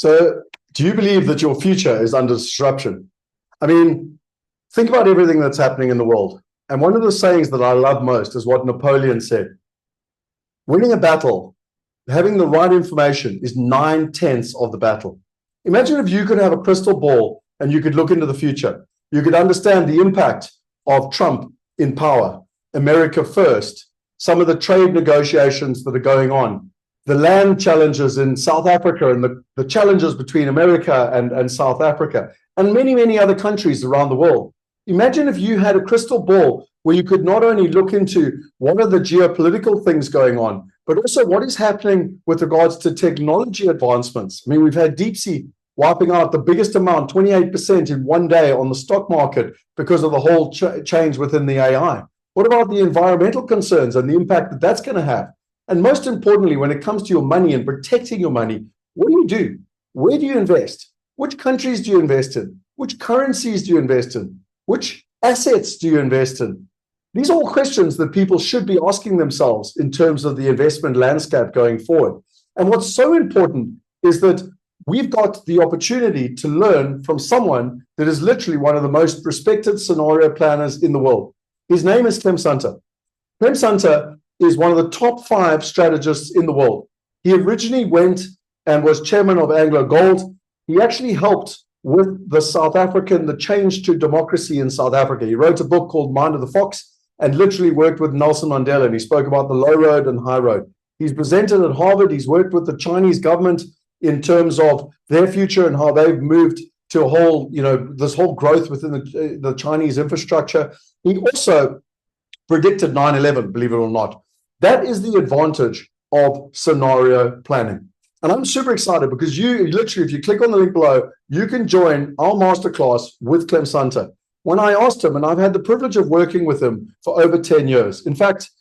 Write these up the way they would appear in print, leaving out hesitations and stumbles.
So do you believe that your future is under disruption? I mean, think about everything that's happening in the world. And one of the sayings that I love most is what Napoleon said. Winning a battle, having the right information is 9/10 of the battle. Imagine if you could have a crystal ball and you could look into the future. You could understand the impact of Trump in power, America first, some of the trade negotiations that are going on, the land challenges in South Africa and the challenges between America and South Africa, and many, many other countries around the world. Imagine if you had a crystal ball where you could not only look into what are the geopolitical things going on, but also what is happening with regards to technology advancements. I mean, we've had deep sea wiping out the biggest amount, 28% in one day on the stock market because of the whole change within the AI. What about the environmental concerns and the impact that that's going to have? And most importantly, when it comes to your money and protecting your money, what do you do? Where do you invest? Which countries do you invest in? Which currencies do you invest in? Which assets do you invest in? These are all questions that people should be asking themselves in terms of the investment landscape going forward. And what's so important is that we've got the opportunity to learn from someone that is literally one of the most respected scenario planners in the world. His name is Clem Sunter. Clem Sunter is one of the top 5 strategists in the world. He originally went and was chairman of Anglo Gold. He actually helped with the change to democracy in South Africa. He wrote a book called Mind of the Fox and literally worked with Nelson Mandela, and he spoke about the low road and high road. He's presented at Harvard. He's worked with the Chinese government in terms of their future and how they've moved to a whole, this whole growth within the Chinese infrastructure. He also predicted 9/11, believe it or not. That is the advantage of scenario planning. And I'm super excited because you literally, if you click on the link below, you can join our masterclass with Clem Sunter. When I asked him, and I've had the privilege of working with him for over 10 years. In fact,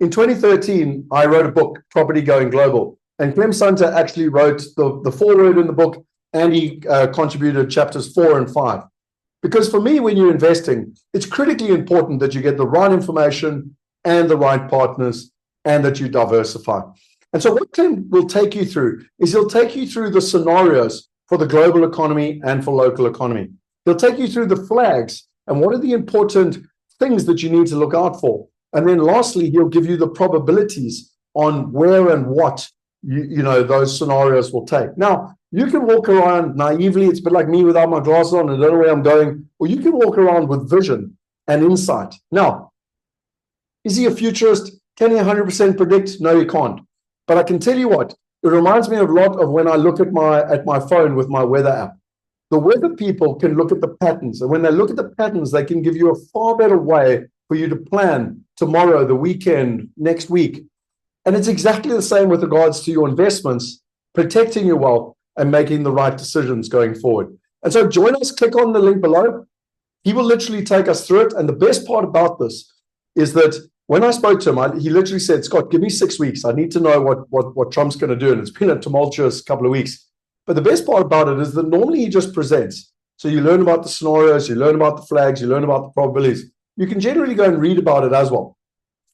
in 2013, I wrote a book, Property Going Global. And Clem Sunter actually wrote the foreword in the book, and he contributed chapters 4 and 5. Because for me, when you're investing, it's critically important that you get the right information and the right partners and that you diversify. And so what Clem will take you through is he'll take you through the scenarios for the global economy and for local economy. He'll take you through the flags and what are the important things that you need to look out for. And then lastly, he'll give you the probabilities on where and what those scenarios will take. Now, you can walk around naively. It's a bit like me without my glasses on and I don't know where I'm going. Or you can walk around with vision and insight. Now, is he a futurist? Can he 100% predict? No, he can't. But I can tell you what, it reminds me a lot of when I look at my phone with my weather app. The weather people can look at the patterns. And when they look at the patterns, they can give you a far better way for you to plan tomorrow, the weekend, next week. And it's exactly the same with regards to your investments, protecting your wealth and making the right decisions going forward. And so join us, click on the link below. He will literally take us through it. And the best part about this is that when I spoke to him, he literally said, Scott, give me 6 weeks. I need to know what Trump's going to do. And it's been a tumultuous couple of weeks. But the best part about it is that normally he just presents. So you learn about the scenarios, you learn about the flags, you learn about the probabilities. You can generally go and read about it as well.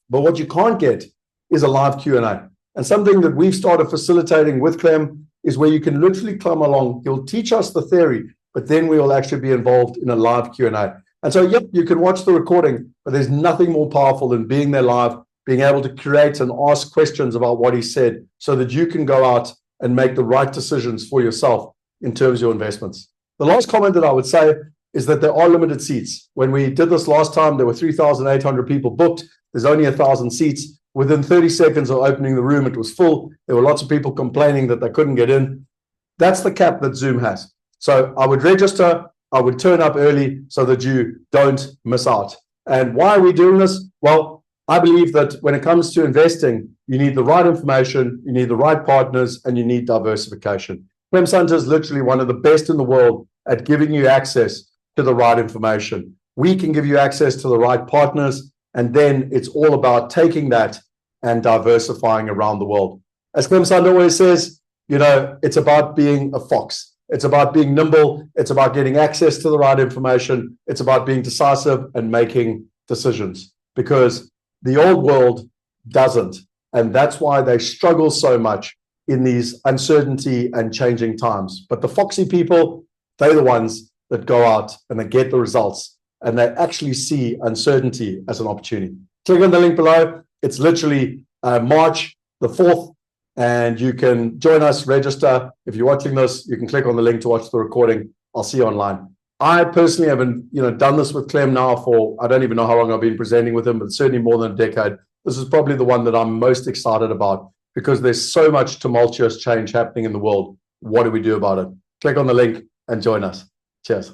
But what you can't get is a live Q&A. And something that we've started facilitating with Clem is where you can literally come along. He'll teach us the theory, but then we will actually be involved in a live Q&A. And so, yep, you can watch the recording, but there's nothing more powerful than being there live, being able to create and ask questions about what he said so that you can go out and make the right decisions for yourself in terms of your investments. The last comment that I would say is that there are limited seats. When we did this last time, there were 3,800 people booked. There's only 1,000 seats. Within 30 seconds of opening the room, it was full. There were lots of people complaining that they couldn't get in. That's the cap that Zoom has. So I would register. I would turn up early so that you don't miss out. And why are we doing this? Well, I believe that when it comes to investing, you need the right information, you need the right partners, and you need diversification. Clem Sunter is literally one of the best in the world at giving you access to the right information. We can give you access to the right partners, and then it's all about taking that and diversifying around the world. As Clem Sunter always says, it's about being a fox. It's about being nimble. It's about getting access to the right information. It's about being decisive and making decisions, because the old world doesn't. And that's why they struggle so much in these uncertainty and changing times. But the foxy people, they're the ones that go out and they get the results and they actually see uncertainty as an opportunity. Click on the link below. It's literally March the 4th, and you can join us, register. If you're watching this, you can click on the link to watch the recording. I'll see you online. I personally haven't, done this with Clem now for, I don't even know how long I've been presenting with him, but certainly more than a decade. This is probably the one that I'm most excited about because there's so much tumultuous change happening in the world. What do we do about it? Click on the link and join us. Cheers.